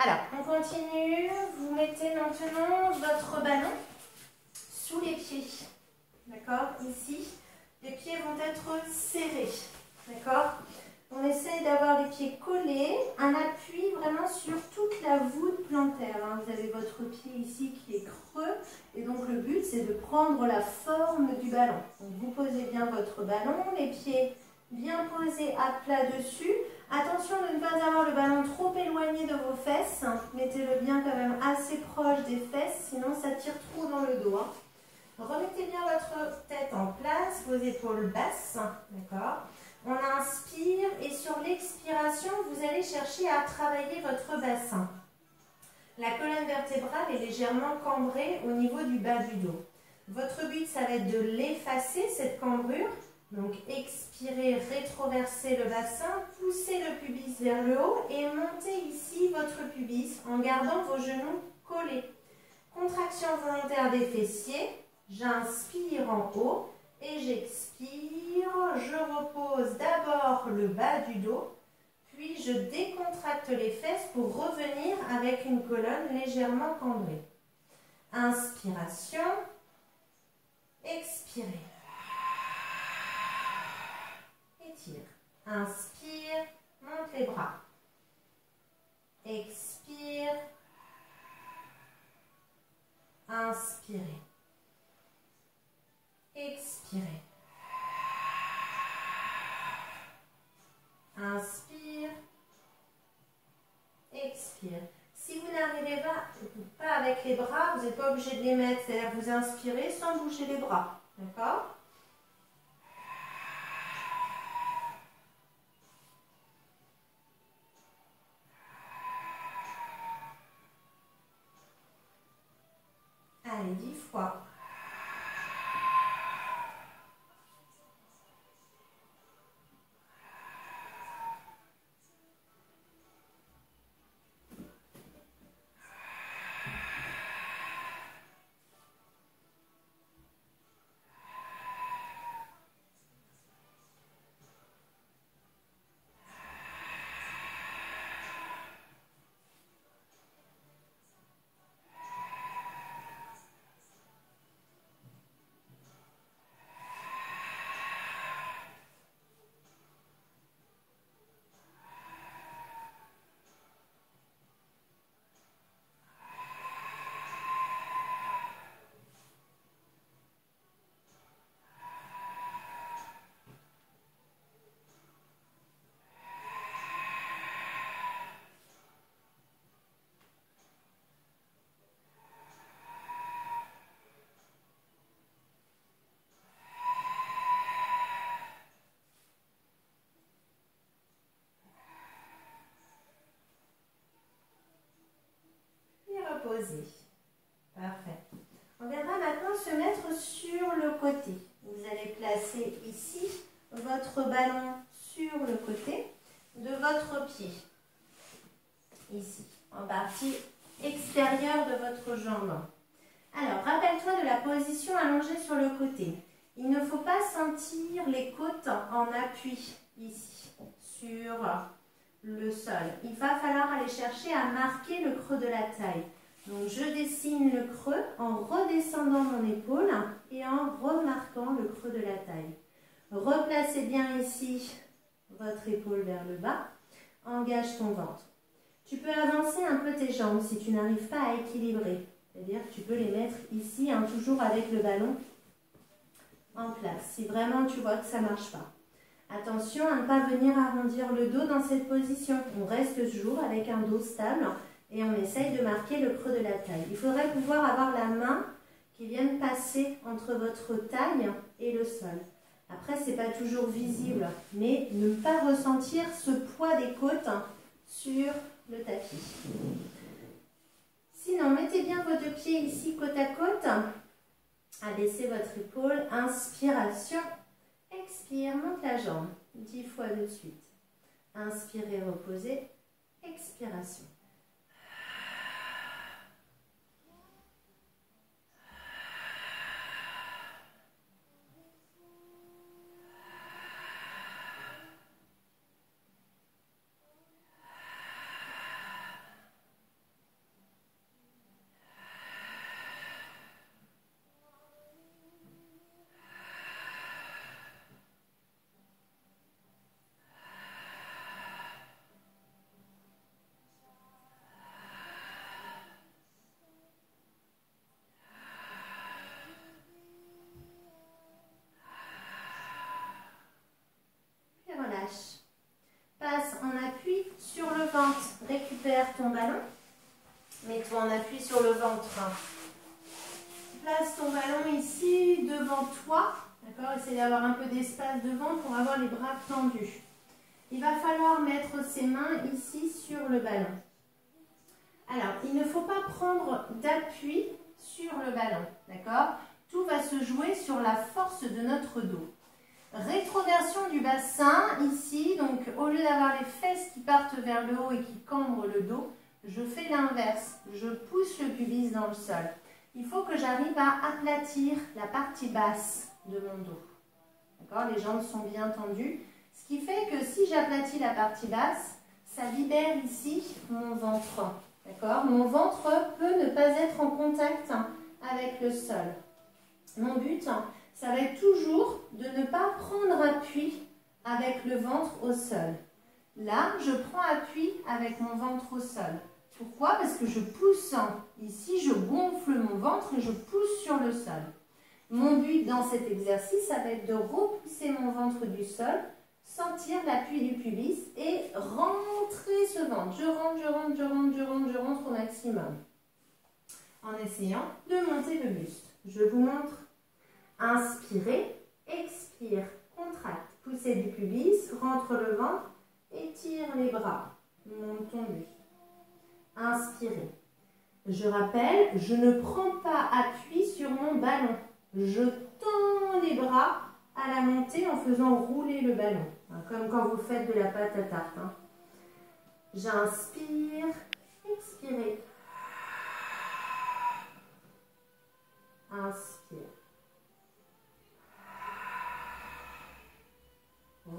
Alors, on continue. Vous mettez maintenant votre ballon sous les pieds. D'accord? Ici, les pieds vont être serrés. D'accord? On essaye d'avoir les pieds collés, un appui vraiment sur toute la voûte plantaire. Hein. Vous avez votre pied ici qui est creux. Et donc, le but, c'est de prendre la forme du ballon. Donc, vous posez bien votre ballon, les pieds bien posés à plat dessus. Attention de ne pas avoir le ballon trop éloigné de vos fesses. Mettez-le bien quand même assez proche des fesses, sinon ça tire trop dans le dos. Hein. Remettez bien votre tête en place, vos épaules basses. D'accord? On inspire et sur l'expiration, vous allez chercher à travailler votre bassin. La colonne vertébrale est légèrement cambrée au niveau du bas du dos. Votre but, ça va être de l'effacer, cette cambrure. Donc, expirez, rétroversez le bassin, poussez le pubis vers le haut et montez ici votre pubis en gardant vos genoux collés. Contraction volontaire des fessiers. J'inspire en haut et j'expire. Je repose d'abord le bas du dos, puis je décontracte les fesses pour revenir avec une colonne légèrement cambrée. Inspiration. Expirez. Étire. Inspire, monte les bras. Expire. Inspirez. Expirez. Inspire. Expire. Si vous n'arrivez pas avec les bras, vous n'êtes pas obligé de les mettre, c'est-à-dire vous inspirez sans bouger les bras. D'accord ? Allez, 10 fois. Reposer. Parfait. On viendra maintenant se mettre sur le côté. Vous allez placer ici votre ballon sur le côté de votre pied. Ici, en partie extérieure de votre jambe. Alors, rappelle-toi de la position allongée sur le côté. Il ne faut pas sentir les côtes en appui ici, sur le sol. Il va falloir aller chercher à marquer le creux de la taille. Donc, je dessine le creux en redescendant mon épaule et en remarquant le creux de la taille. Replacez bien ici votre épaule vers le bas. Engage ton ventre. Tu peux avancer un peu tes jambes si tu n'arrives pas à équilibrer. C'est-à-dire que tu peux les mettre ici, toujours avec le ballon en place. Si vraiment tu vois que ça ne marche pas. Attention à ne pas venir arrondir le dos dans cette position. On reste toujours avec un dos stable. Et on essaye de marquer le creux de la taille. Il faudrait pouvoir avoir la main qui vienne passer entre votre taille et le sol. Après, ce n'est pas toujours visible, mais ne pas ressentir ce poids des côtes sur le tapis. Sinon, mettez bien vos deux pieds ici côte à côte. Abaissez votre épaule. Inspiration. Expire, monte la jambe. 10 fois de suite. Inspirez, reposez. Expiration. récupère ton ballon. Mets-toi en appui sur le ventre. Place ton ballon ici devant toi. D'accord? Essaye d'avoir un peu d'espace devant pour avoir les bras tendus. Il va falloir mettre ses mains ici sur le ballon. Alors, il ne faut pas prendre d'appui sur le ballon. D'accord? Tout va se jouer sur la force de notre dos. Rétroversion du bassin ici. Donc, au lieu d'avoir les fesses qui partent vers le haut et qui cambrent le dos, je fais l'inverse. Je pousse le pubis dans le sol. Il faut que j'arrive à aplatir la partie basse de mon dos. D'accord? Les jambes sont bien tendues. Ce qui fait que si j'aplatis la partie basse, ça libère ici mon ventre. D'accord? Mon ventre peut ne pas être en contact avec le sol. Mon but, ça va être toujours de ne pas prendre appui avec le ventre au sol. Là, je prends appui avec mon ventre au sol. Pourquoi? Parce que je pousse ici, je gonfle mon ventre et je pousse sur le sol. Mon but dans cet exercice, ça va être de repousser mon ventre du sol, sentir l'appui du pubis et rentrer ce ventre. Je rentre au maximum. En essayant de monter le buste. Je vous montre. Inspirez, expire, contracte. Poussez du pubis, rentre le ventre, étire les bras. Monte ton buste. Inspirez. Je rappelle, je ne prends pas appui sur mon ballon. Je tends les bras à la montée en faisant rouler le ballon. Comme quand vous faites de la pâte à tarte. J'inspire, expirez. Inspire.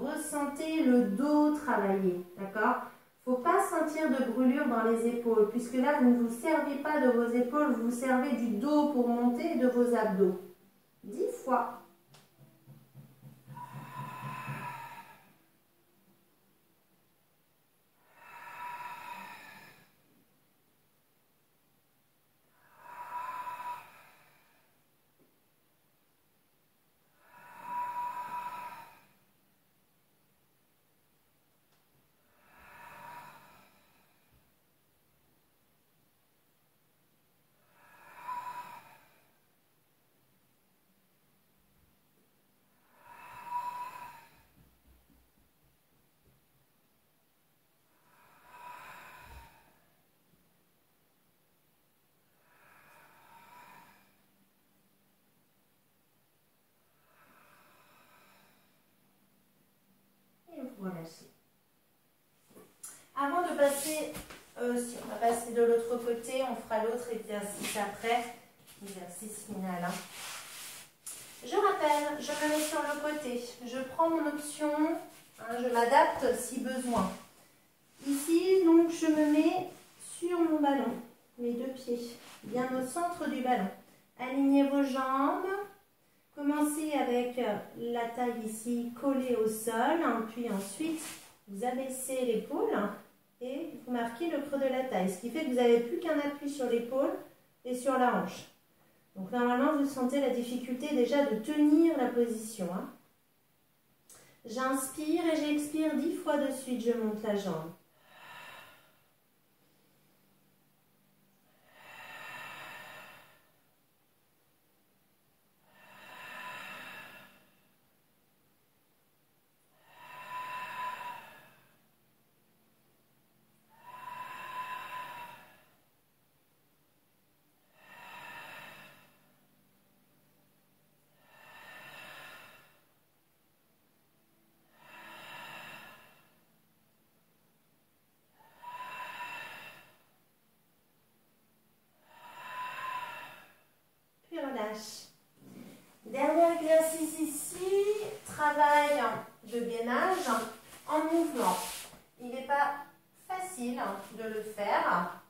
Ressentez le dos travailler, d'accord? Il ne faut pas sentir de brûlure dans les épaules, puisque là, vous ne vous servez pas de vos épaules, vous vous servez du dos pour monter et de vos abdos. 10 fois. Relâchez. Avant de passer, si on va passer de l'autre côté, on fera l'autre exercice après, exercice final. Je rappelle, je me mets sur le côté, je prends mon option, je m'adapte si besoin. Ici, donc, je me mets sur mon ballon, mes deux pieds, bien au centre du ballon. Alignez vos jambes. Commencez avec la taille ici collée au sol, puis ensuite vous abaissez l'épaule et vous marquez le creux de la taille, ce qui fait que vous n'avez plus qu'un appui sur l'épaule et sur la hanche. Donc normalement vous sentez la difficulté déjà de tenir la position. J'inspire et j'expire 10 fois de suite, je monte la jambe. Relâche. Dernier exercice ici, travail de gainage en mouvement. Il n'est pas facile de le faire.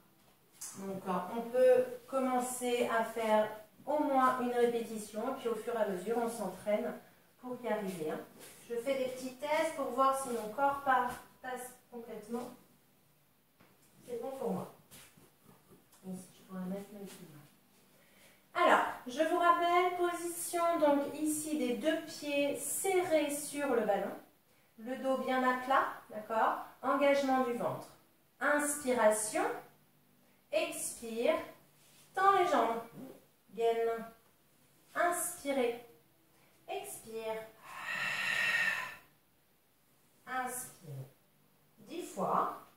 Donc on peut commencer à faire au moins une répétition, puis au fur et à mesure on s'entraîne pour y arriver. Je fais des petits tests pour voir si mon corps passe complètement. C'est bon pour moi. Ici, je pourrais mettre mes pieds. Alors, je vous rappelle, position donc ici des deux pieds serrés sur le ballon, le dos bien à plat, d'accord? Engagement du ventre. Inspiration. Expire. Tends les jambes. Gaine. Inspirez. Expire. Inspire. 10 fois.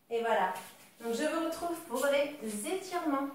Et voilà. Donc je vous retrouve pour les étirements.